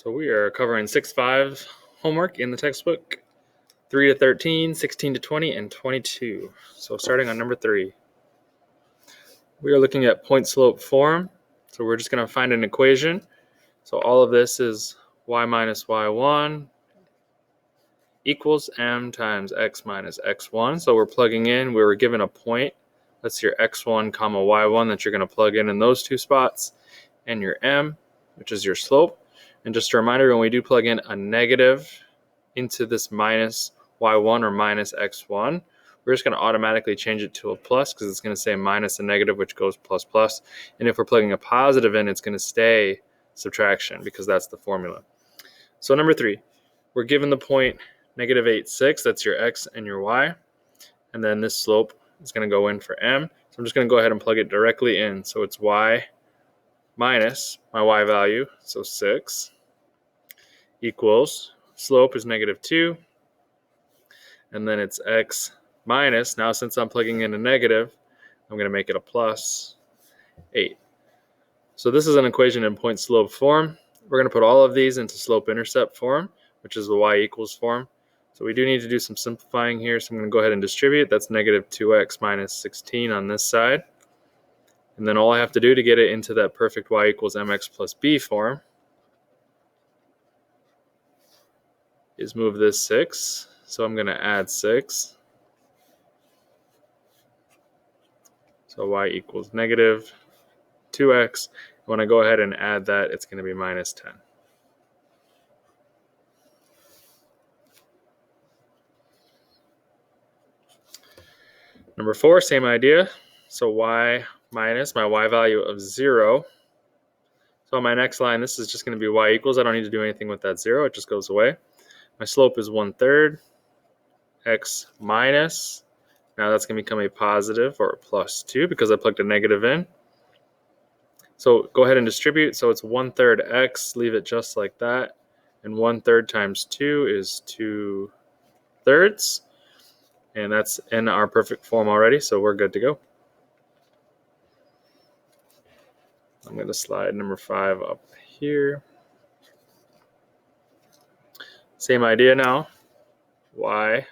So we are covering 6-5 homework in the textbook, 3 to 13, 16 to 20, and 22. So starting on number 3, we are looking at point slope form. So we're just going to find an equation. So all of this is y minus y1 equals m times x minus x1. So we're plugging in, we were given a point. That's your x1 comma y1 that you're going to plug in those two spots, and your m, which is your slope. And just a reminder, when we do plug in a negative into this minus y1 or minus x1, we're just going to automatically change it to a plus because it's going to say minus a negative, which goes plus plus. And if we're plugging a positive in, it's going to stay subtraction because that's the formula. So number 3, we're given the point negative 8, 6. That's your x and your y. And then this slope is going to go in for m. So I'm just going to go ahead and plug it directly in. So it's y minus my y value, so 6, equals, slope is negative 2, and then it's x minus, now since I'm plugging in a negative, I'm going to make it a plus 8. So this is an equation in point slope form. We're going to put all of these into slope intercept form, which is the y equals form. So we do need to do some simplifying here, so I'm going to go ahead and distribute. That's negative 2x minus 16 on this side. And then all I have to do to get it into that perfect y equals mx plus b form is move this 6. So I'm going to add 6. So y equals negative 2x. When I go ahead and add that, it's going to be minus 10. Number 4, same idea. So y minus my y value of 0. So on my next line, this is just going to be y equals. I don't need to do anything with that 0. It just goes away. My slope is 1/3. X minus. Now that's going to become a positive or a plus 2 because I plugged a negative in. So go ahead and distribute. So it's 1/3 x. Leave it just like that. And 1/3 times 2 is 2/3. And that's in our perfect form already, so we're good to go. I'm going to slide number 5 up here. Same idea now. Y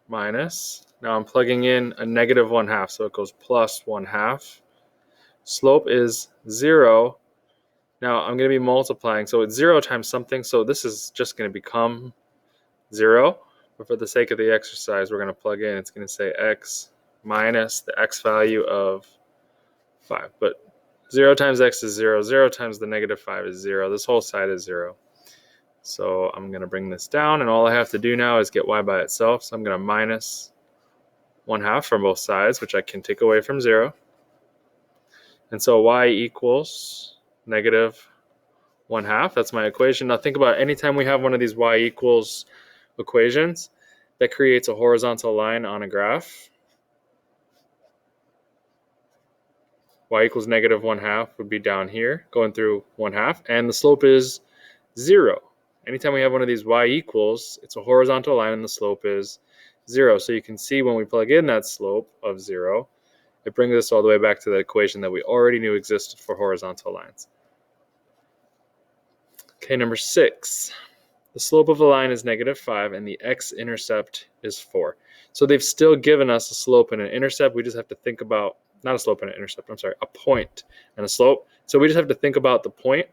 minus. Now I'm plugging in a negative 1/2, so it goes plus 1/2. Slope is 0. Now I'm going to be multiplying, so it's 0 times something, so this is just going to become 0. But for the sake of the exercise, we're going to plug in. It's going to say x minus the x value of 5. But 0 times x is 0. 0 times the negative 5 is 0. This whole side is 0. So I'm going to bring this down, and all I have to do now is get y by itself. So I'm going to minus 1/2 from both sides, which I can take away from 0. And so y equals negative 1/2. That's my equation. Now think about anytime we have one of these y equals equations that creates a horizontal line on a graph. Y equals negative 1/2 would be down here, going through 1/2, and the slope is 0. Anytime we have one of these y equals, it's a horizontal line and the slope is 0. So you can see when we plug in that slope of 0, it brings us all the way back to the equation that we already knew existed for horizontal lines. Okay, number 6. The slope of a line is negative 5 and the x-intercept is 4. So they've still given us a slope and an intercept. We just have to think about, not a slope and an intercept, I'm sorry, a point and a slope. So we just have to think about the point.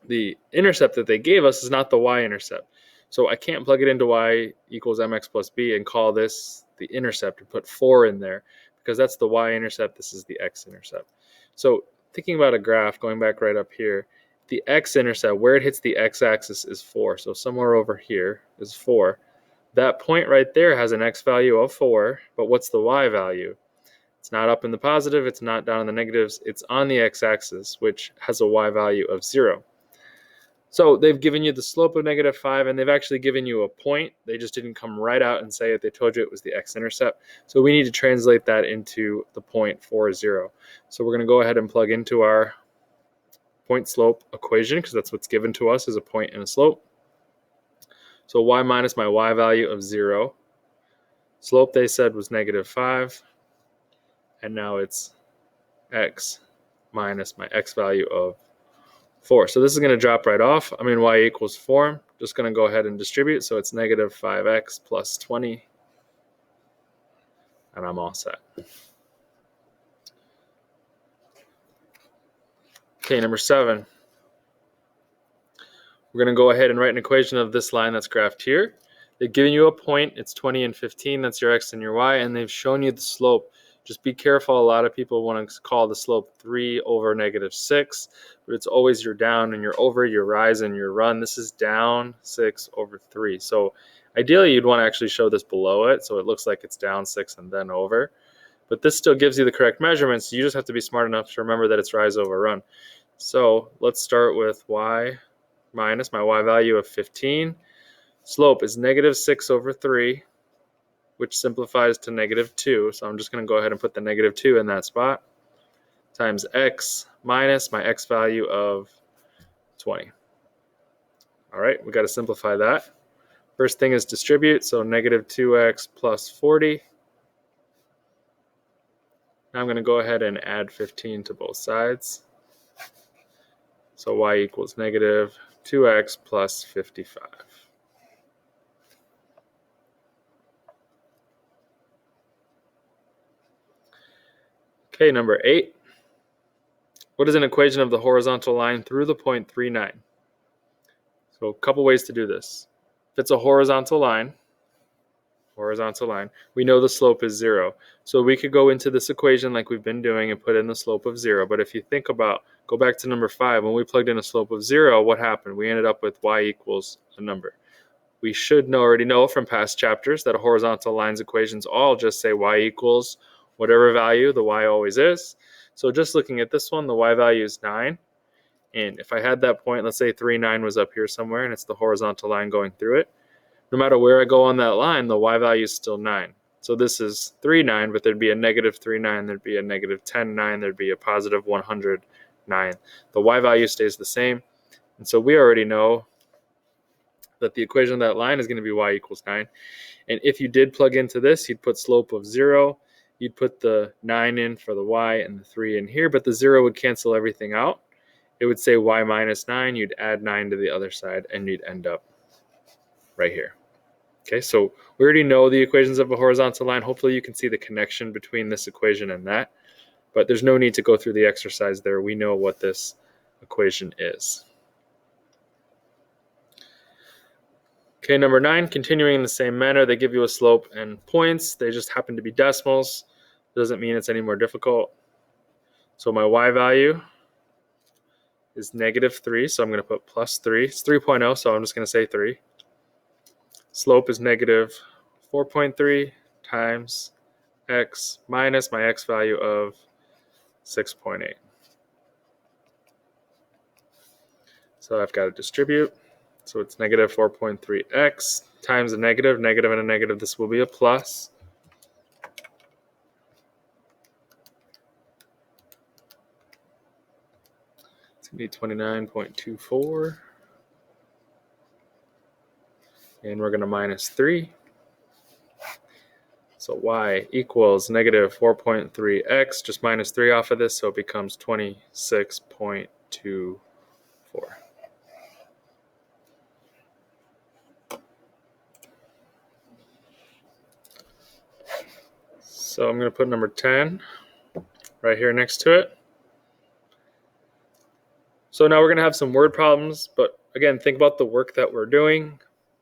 The intercept that they gave us is not the y-intercept. So I can't plug it into y equals mx plus b and call this the intercept and put 4 in there because that's the y-intercept, this is the x-intercept. So thinking about a graph, going back right up here, the x-intercept, where it hits the x-axis is 4. So somewhere over here is 4. That point right there has an x value of 4, but what's the y value? It's not up in the positive, it's not down in the negatives, it's on the x-axis, which has a y value of 0. So they've given you the slope of negative 5, and they've actually given you a point. They just didn't come right out and say it. They told you it was the x-intercept. So we need to translate that into the point 4, 0. So we're going to go ahead and plug into our point slope equation because that's what's given to us is a point and a slope. So y minus my y value of 0. Slope they said was negative 5. And now it's x minus my x value of 4. So this is going to drop right off. I'm in y equals 4. Just going to go ahead and distribute. So it's negative 5x plus 20. And I'm all set. Okay, number 7. We're going to go ahead and write an equation of this line that's graphed here. They've given you a point. It's 20 and 15. That's your x and your y. And they've shown you the slope. Just be careful. A lot of people want to call the slope 3 over negative 6. But it's always your down and your over, your rise and your run. This is down 6 over 3. So ideally, you'd want to actually show this below it. So it looks like it's down 6 and then over. But this still gives you the correct measurements. You just have to be smart enough to remember that it's rise over run. So let's start with y minus my y value of 15. Slope is negative 6 over 3, which simplifies to negative 2. So I'm just going to go ahead and put the negative 2 in that spot, times x minus my x value of 20. All right, we got to simplify that. First thing is distribute, so negative 2x plus 40. Now I'm going to go ahead and add 15 to both sides. So y equals negative 2x plus 55. Okay, number 8. What is an equation of the horizontal line through the point 39? So a couple ways to do this. If it's a horizontal line, we know the slope is 0. So we could go into this equation like we've been doing and put in the slope of 0. But if you think about, go back to number 5, when we plugged in a slope of 0, what happened? We ended up with y equals a number. We should already know from past chapters that a horizontal lines equations all just say y equals whatever value the y always is. So just looking at this one, the y value is 9. And if I had that point, let's say 3, 9 was up here somewhere, and it's the horizontal line going through it. No matter where I go on that line, the y value is still 9. So this is 3, 9, but there'd be a negative 3, 9, there'd be a negative 10, 9, there'd be a positive 100, 9. The y value stays the same. And so we already know that the equation of that line is going to be y equals 9. And if you did plug into this, you'd put slope of 0. You'd put the 9 in for the y and the 3 in here, but the 0 would cancel everything out. It would say y minus 9. You'd add 9 to the other side, and you'd end up right here. Okay, so we already know the equations of a horizontal line. Hopefully you can see the connection between this equation and that, but there's no need to go through the exercise there. We know what this equation is. Okay, number 9, continuing in the same manner, they give you a slope and points. They just happen to be decimals. Doesn't mean it's any more difficult. So my y value is negative 3, so I'm going to put plus 3. It's 3.0, so I'm just going to say 3. Slope is negative 4.3 times x minus my x value of 6.8. So I've got to distribute. So it's negative 4.3x times a negative. Negative and a negative, this will be a plus. It's going to be 29.24. And we're going to minus 3. So y equals negative 4.3x, just minus 3 off of this, so it becomes 26.24. So I'm going to put number 10 right here next to it. So now we're going to have some word problems, but again, think about the work that we're doing.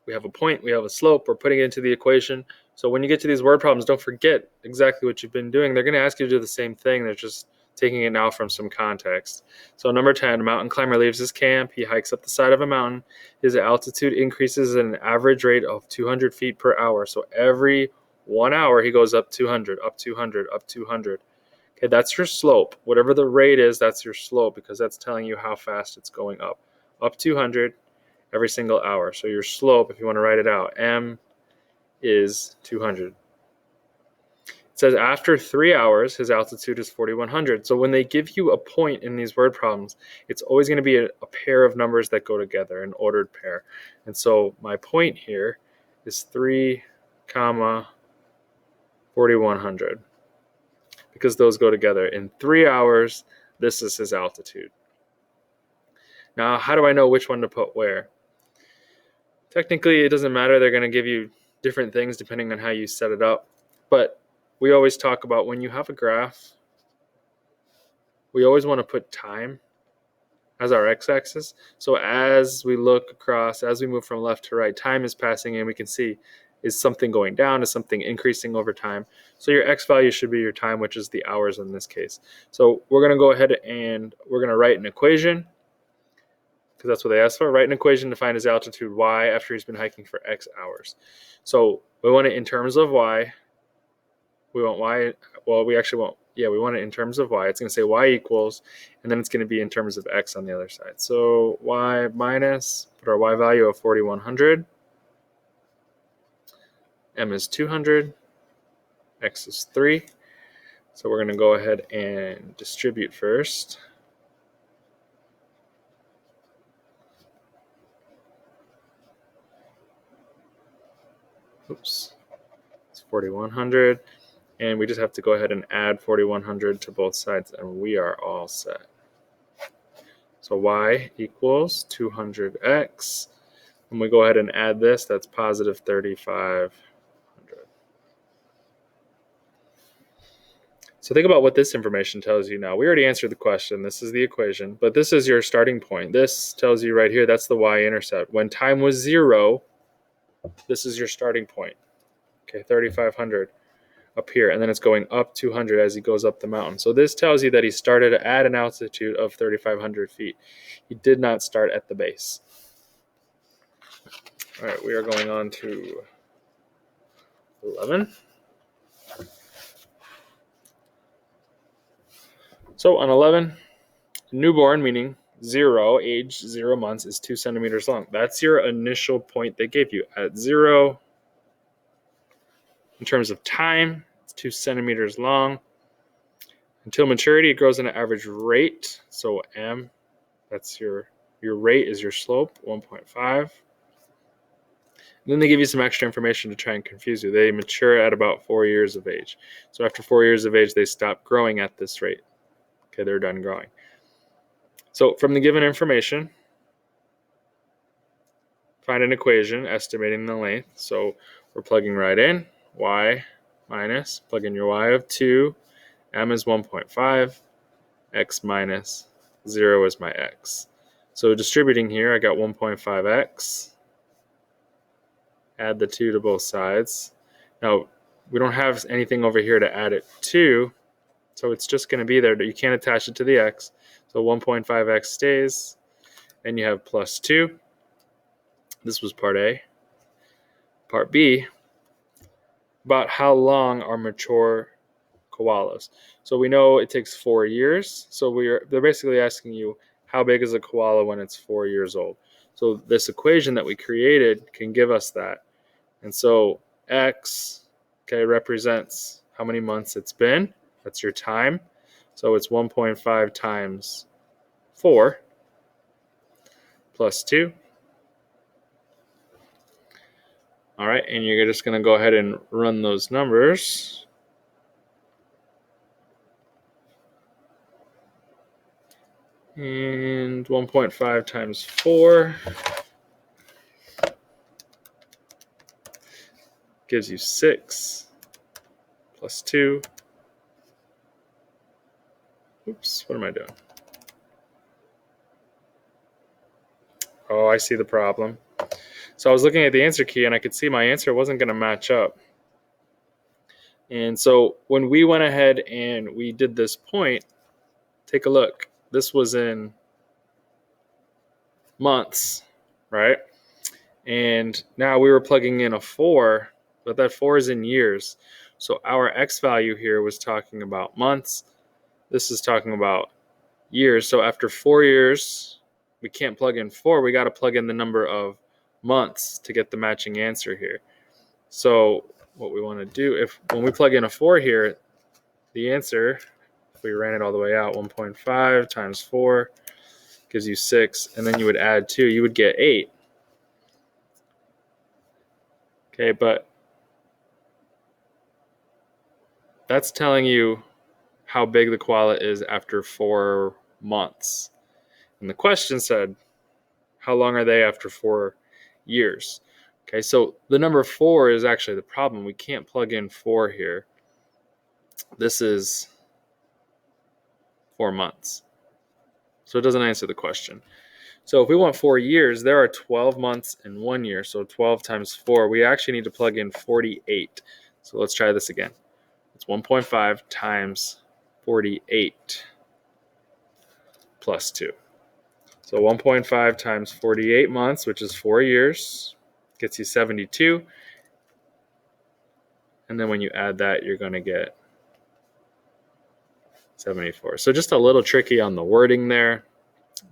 We have a point, we have a slope, we're putting it into the equation. So when you get to these word problems, don't forget exactly what you've been doing. They're going to ask you to do the same thing. They're just taking it now from some context. So number 10, a mountain climber leaves his camp. He hikes up the side of a mountain. His altitude increases at an average rate of 200 feet per hour. So every 1 hour, he goes up 200, up 200, up 200. Okay, that's your slope. Whatever the rate is, that's your slope, because that's telling you how fast it's going up. Up 200 every single hour. So your slope, if you want to write it out, m is 200. It says after 3 hours, his altitude is 4,100. So when they give you a point in these word problems, it's always going to be a pair of numbers that go together, an ordered pair. And so my point here is 3, 4,100. Because those go together. In 3 hours, this is his altitude. Now, how do I know which one to put where? Technically, it doesn't matter. They're going to give you different things depending on how you set it up. But we always talk about when you have a graph, we always want to put time as our x-axis. So as we look across, as we move from left to right, time is passing and we can see, is something going down, is something increasing over time. So your x value should be your time, which is the hours in this case. So we're going to go ahead and we're going to write an equation, because that's what they asked for. Write an equation to find his altitude y after he's been hiking for x hours. So we want it in terms of y. We want y, well, we actually want, we want it in terms of y. It's going to say y equals, and then it's going to be in terms of x on the other side. So y minus, put our y value of 4,100. M is 200. X is 3. So we're going to go ahead and distribute first. Oops. It's 4,100. And we just have to go ahead and add 4,100 to both sides, and we are all set. So y equals 200x. When we go ahead and add this, that's positive 3,500. So think about what this information tells you now. We already answered the question. This is the equation, but this is your starting point. This tells you right here, that's the y-intercept. When time was 0, this is your starting point. Okay, 3,500 up here, and then it's going up 200 as he goes up the mountain. So this tells you that he started at an altitude of 3,500 feet. He did not start at the base. All right, we are going on to 11. So on 11, newborn, meaning 0, age 0 months, is 2 centimeters long. That's your initial point they gave you. At 0, in terms of time, it's 2 centimeters long. Until maturity, it grows at an average rate. So m, that's your rate is your slope, 1.5. Then they give you some extra information to try and confuse you. They mature at about 4 years of age. So after 4 years of age, they stop growing at this rate. Okay, they're done growing. So from the given information, find an equation estimating the length. So we're plugging right in, y minus, plug in your y of 2, m is 1.5, x minus 0 is my x. So distributing here, I got 1.5x. Add the 2 to both sides. Now, we don't have anything over here to add it to, so it's just going to be there. You can't attach it to the x. So 1.5x stays, and you have plus 2. This was part A. Part B, about how long are mature koalas. So we know it takes 4 years. So they're basically asking you, how big is a koala when it's 4 years old? So this equation that we created can give us that. And so x, represents how many months it's been. That's your time. So it's 1.5 times 4 plus 2. All right, and you're just going to go ahead and run those numbers. And 1.5 times 4 gives you 6 plus 2. Oops, what am I doing? Oh, I see the problem. So I was looking at the answer key and I could see my answer wasn't going to match up. And so when we went ahead and we did this point, take a look. This was in months, right? And now we were plugging in a 4, but that 4 is in years. So our x value here was talking about months. This is talking about years. So after 4 years, we can't plug in 4. We got to plug in the number of months to get the matching answer here. So what we want to do, when we plug in a 4 here, the answer, if we ran it all the way out, 1.5 times 4 gives you 6, and then you would add 2, you would get 8. Okay, but that's telling you how big the koala is after 4 months. And the question said, how long are they after 4 years? Okay, so the number 4 is actually the problem. We can't plug in 4 here. This is 4 months. So it doesn't answer the question. So if we want 4 years, there are 12 months in 1 year. So 12 times 4, we actually need to plug in 48. So let's try this again. It's 1.5 times 48 plus 2. So 1.5 times 48 months, which is 4 years, gets you 72. And then when you add that, you're going to get 74. So just a little tricky on the wording there.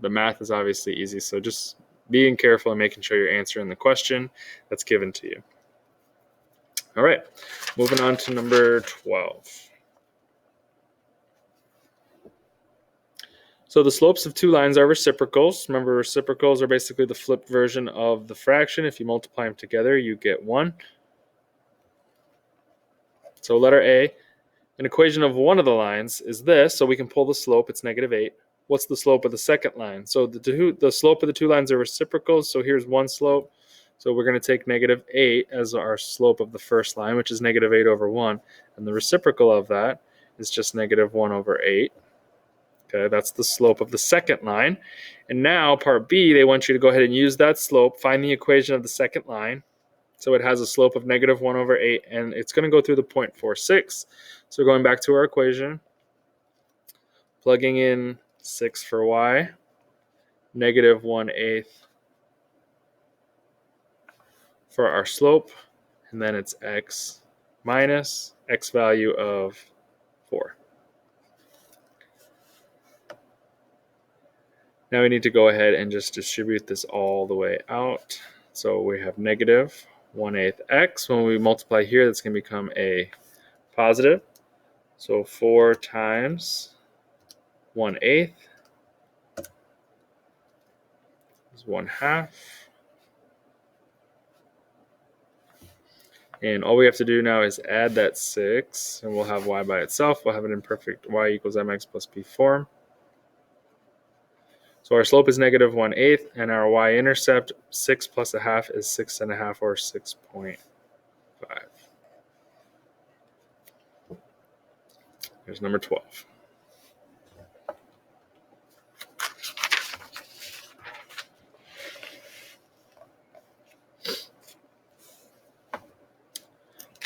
The math is obviously easy, so just being careful and making sure you're answering the question that's given to you. All right, moving on to number 12. So the slopes of two lines are reciprocals. Remember, reciprocals are basically the flipped version of the fraction. If you multiply them together, you get 1. So letter A, an equation of one of the lines is this, so we can pull the slope, it's -8. What's the slope of the second line? So the slope of the two lines are reciprocals, so here's one slope. So we're going to take -8 as our slope of the first line, which is -8 over 1. And the reciprocal of that is just -1 over 8. Okay, that's the slope of the second line. And now part B, they want you to go ahead and use that slope, find the equation of the second line. So it has a slope of -1 over 8, and it's going to go through the 0.46. So going back to our equation, plugging in 6 for y, -1/8 for our slope, and then it's x minus x value of 4. Now we need to go ahead and just distribute this all the way out. So we have -1/8 x. When we multiply here, that's going to become a positive. So 4 times 1/8 is 1/2. And all we have to do now is add that 6, and we'll have y by itself. We'll have it in perfect y equals mx plus b form. So our slope is -1/8, and our y-intercept, 6 plus 1/2 is 6.5, or 6.5. Here's number 12.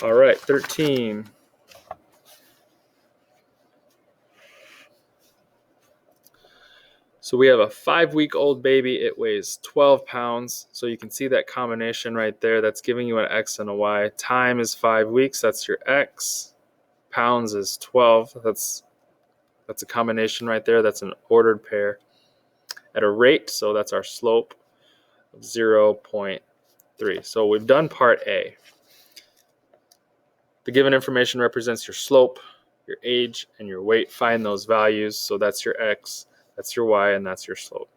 All right, 13. So we have a 5-week-old baby. It weighs 12 pounds. So you can see that combination right there. That's giving you an x and a y. Time is 5 weeks. That's your x. Pounds is 12. That's a combination right there. That's an ordered pair. At a rate, so that's our slope of 0.3. So we've done part A. The given information represents your slope, your age, and your weight. Find those values. So that's your x, that's your y, and that's your slope.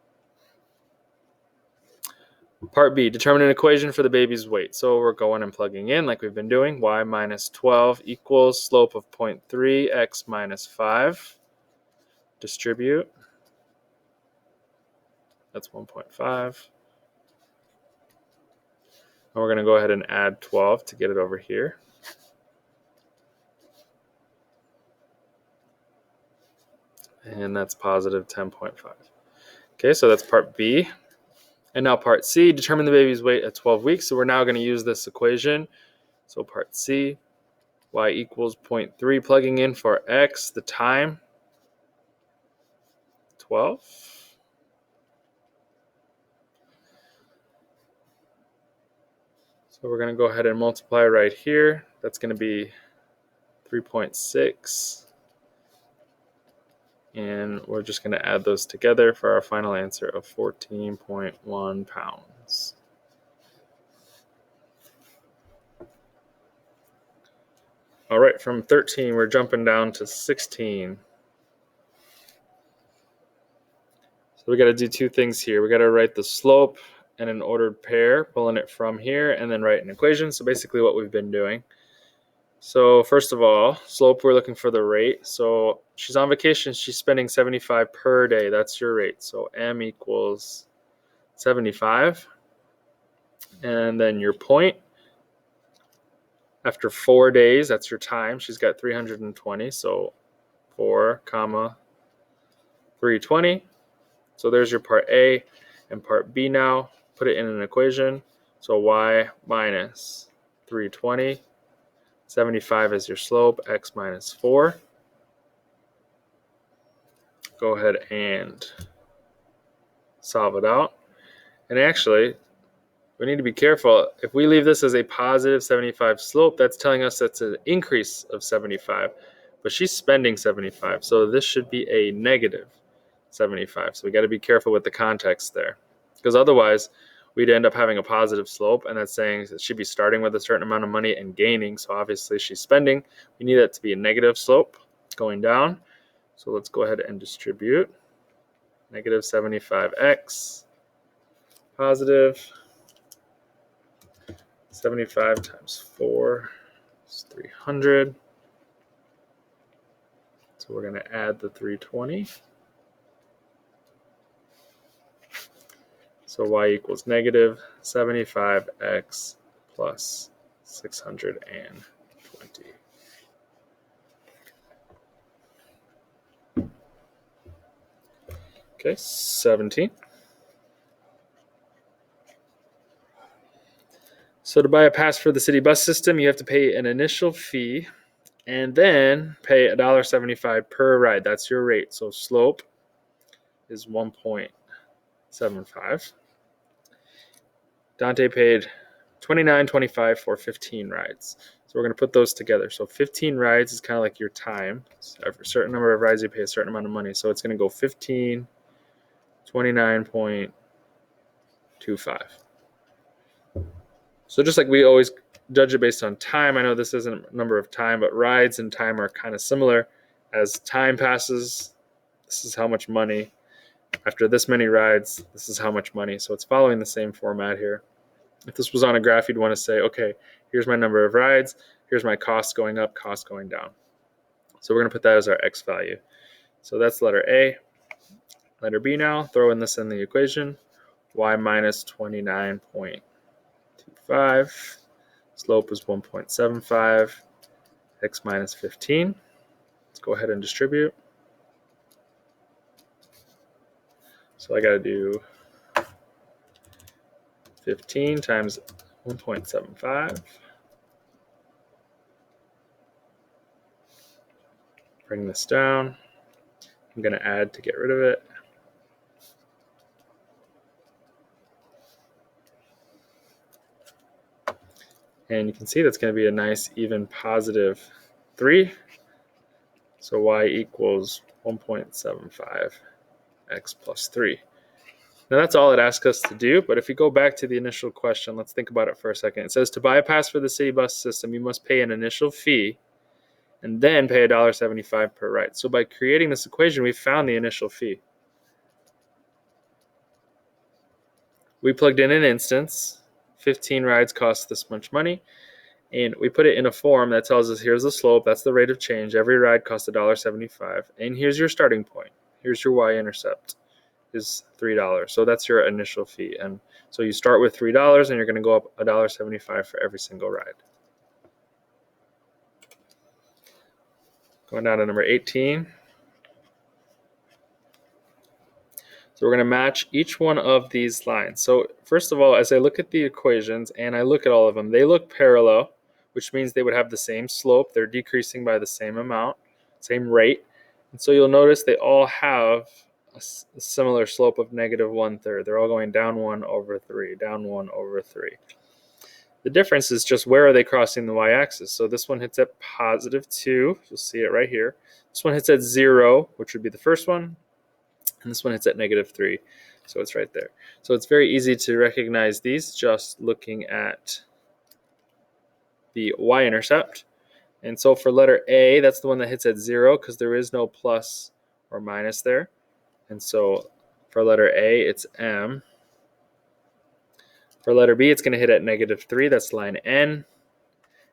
Part B, determine an equation for the baby's weight. So we're going and plugging in like we've been doing. Y minus 12 equals slope of 0.3, x minus 5. Distribute. That's 1.5. And we're going to go ahead and add 12 to get it over here. And that's positive 10.5. Okay, so that's part B. And now part C, determine the baby's weight at 12 weeks. So we're now going to use this equation. So part C, y equals 0.3, plugging in for x, the time, 12. So we're going to go ahead and multiply right here. That's going to be 3.6. And we're just going to add those together for our final answer of 14.1 pounds. All right, from 13, we're jumping down to 16. So we got to do two things here. We got to write the slope in an ordered pair, pulling it from here, and then write an equation. So basically what we've been doing. So first of all, slope, we're looking for the rate. So she's on vacation, she's spending 75 per day. That's your rate. So m equals 75. And then your point, after 4 days, that's your time. She's got 320. So 4, comma, 320. So there's your part A. And part B now, put it in an equation. So y minus 320. 75 is your slope, x minus 4. Go ahead and solve it out. And actually, we need to be careful. If we leave this as a positive 75 slope, that's telling us that's an increase of 75. But she's spending 75, so this should be a negative 75. So we got to be careful with the context there. Because otherwise, we'd end up having a positive slope, and that's saying that she'd be starting with a certain amount of money and gaining. So obviously she's spending. We need that to be a negative slope going down. So let's go ahead and distribute. Negative 75x, positive 75 times 4 is 300. So we're going to add the 320. So y equals negative 75x plus 620. Okay, 17. So to buy a pass for the city bus system, you have to pay an initial fee and then pay $1.75 per ride. That's your rate. So slope is 1.75. Dante paid $29.25 for 15 rides. So we're going to put those together. So 15 rides is kind of like your time. So for a certain number of rides, you pay a certain amount of money. So it's going to go 15, 29.25. So just like we always judge it based on time, I know this isn't number of time, but rides and time are kind of similar. As time passes, this is how much money. After this many rides, this is how much money. So it's following the same format here. If this was on a graph, you'd want to say, okay, here's my number of rides. Here's my cost going up, cost going down. So we're going to put that as our x value. So that's letter A. Letter B now, throwing this in the equation. Y minus 29.25. Slope is 1.75. X minus 15. Let's go ahead and distribute. So I got to do 15 times 1.75. Bring this down. I'm going to add to get rid of it. And you can see that's going to be a nice even positive 3. So y equals 1.75 x plus 3. Now that's all it asks us to do, but if we go back to the initial question, let's think about it for a second. It says to buy a pass for the city bus system, you must pay an initial fee and then pay $1.75 per ride. So by creating this equation, we found the initial fee. We plugged in an instance. 15 rides cost this much money. And we put it in a form that tells us here's the slope, that's the rate of change. Every ride costs $1.75. And here's your starting point. Here's your y-intercept is $3. So that's your initial fee. And so you start with $3 and you're going to go up $1.75 for every single ride. Going down to number 18. So we're going to match each one of these lines. So first of all, as I look at the equations and I look at all of them, they look parallel, which means they would have the same slope. They're decreasing by the same amount, same rate. And so you'll notice they all have a similar slope of negative 1/3. They're all going down 1 over 3, down 1 over 3. The difference is just where are they crossing the y-axis. So this one hits at positive 2. You'll see it right here. This one hits at 0, which would be the first one. And this one hits at negative 3. So it's right there. So it's very easy to recognize these just looking at the y-intercept. And so for letter A, that's the one that hits at 0 because there is no plus or minus there. And so for letter A, it's M. For letter B, it's going to hit at negative 3. That's line N.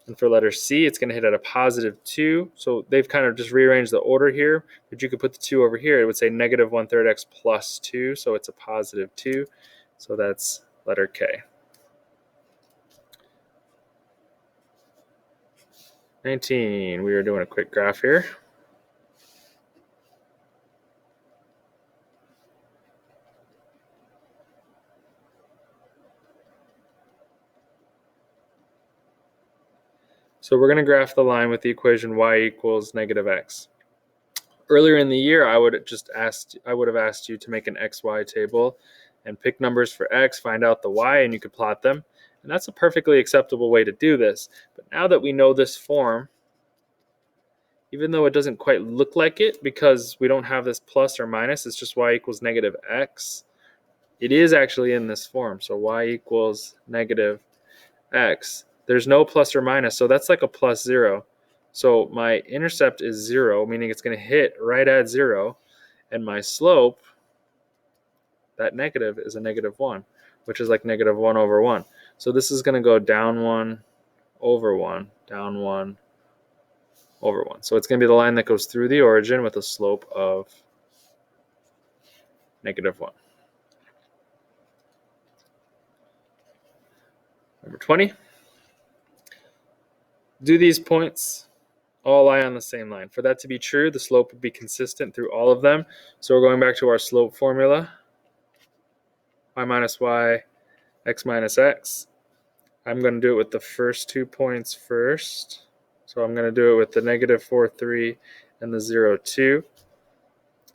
And for letter C, it's going to hit at a positive 2. So they've kind of just rearranged the order here, but you could put the 2 over here. It would say negative 1/3 x plus 2, so it's a positive 2. So that's letter K. 19, we are doing a quick graph here. So we're going to graph the line with the equation y equals negative x. Earlier in the year, I would have asked you to make an xy table and pick numbers for x, find out the y, and you could plot them. And that's a perfectly acceptable way to do this. But now that we know this form, even though it doesn't quite look like it because we don't have this plus or minus, it's just y equals negative x, it is actually in this form. So y equals negative x. There's no plus or minus, so that's like a plus 0. So my intercept is 0, meaning it's going to hit right at 0. And my slope, that negative, is a negative 1, which is like negative 1 over 1. So this is going to go down 1 over 1, down 1 over 1. So it's going to be the line that goes through the origin with a slope of negative 1. Number 20. Do these points all lie on the same line? For that to be true, the slope would be consistent through all of them. So we're going back to our slope formula. Y minus y, x minus x. I'm going to do it with the first 2 points first. So I'm going to do it with the negative 4, 3 and the 0, 2.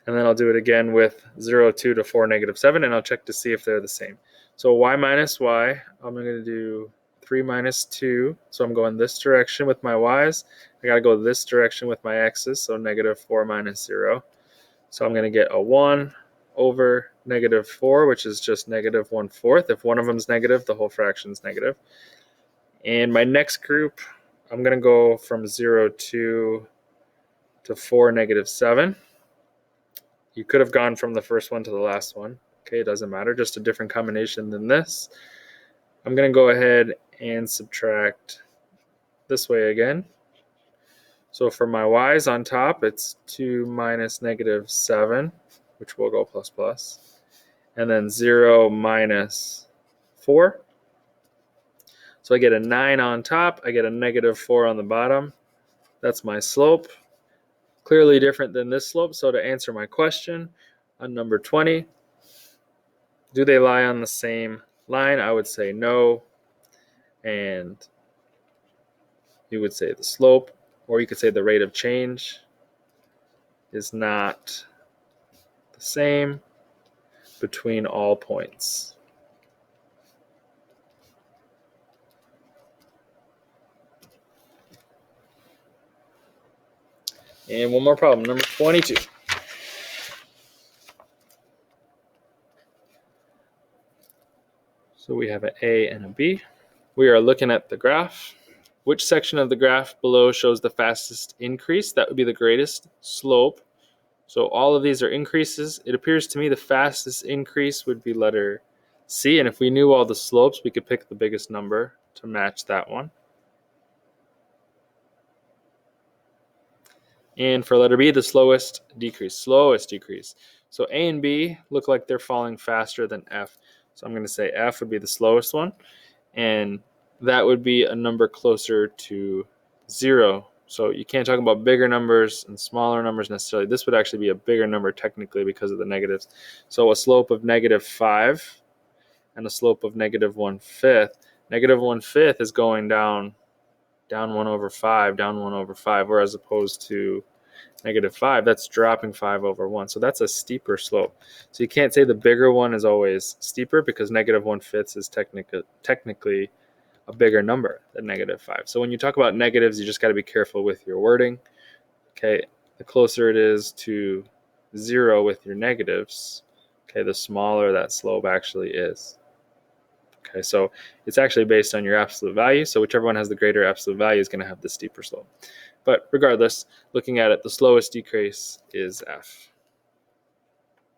And then I'll do it again with 0, 2 to 4, negative 7, and I'll check to see if they're the same. So y minus y, I'm going to do 3 minus 2. So I'm going this direction with my y's. I got to go this direction with my x's, so negative 4 minus 0. So I'm going to get a 1 over negative 4, which is just negative 1/4. If one of them is negative, the whole fraction is negative. And my next group, I'm going to go from 0, 2 to 4, negative 7. You could have gone from the first one to the last one. Okay, it doesn't matter, just a different combination than this. I'm going to go ahead and subtract this way again. So for my y's on top, it's 2 minus negative 7, which will go plus plus. And then 0 minus 4. So I get a 9 on top. I get a negative 4 on the bottom. That's my slope. Clearly different than this slope. So to answer my question on number 20, do they lie on the same line? I would say no. And you would say the slope, or you could say the rate of change is not the same between all points. And one more problem, number 22. So we have an A and a B. We are looking at the graph. Which section of the graph below shows the fastest increase? That would be the greatest slope. So all of these are increases. It appears to me the fastest increase would be letter C. And if we knew all the slopes, we could pick the biggest number to match that one. And for letter B, the slowest decrease. So A and B look like they're falling faster than F. So I'm going to say F would be the slowest one. And that would be a number closer to 0. So you can't talk about bigger numbers and smaller numbers necessarily. This would actually be a bigger number technically because of the negatives. So a slope of negative 5 and a slope of negative 1/5. Negative 1/5 is going down 1 over 5, down 1 over 5, whereas opposed to negative 5, that's dropping 5 over 1. So that's a steeper slope. So you can't say the bigger one is always steeper because negative 1/5 is technically a bigger number than negative 5. So when you talk about negatives, you just got to be careful with your wording. Okay, the closer it is to 0 with your negatives, okay, the smaller that slope actually is. Okay, so it's actually based on your absolute value. So whichever one has the greater absolute value is going to have the steeper slope. But regardless, looking at it, the slowest decrease is F.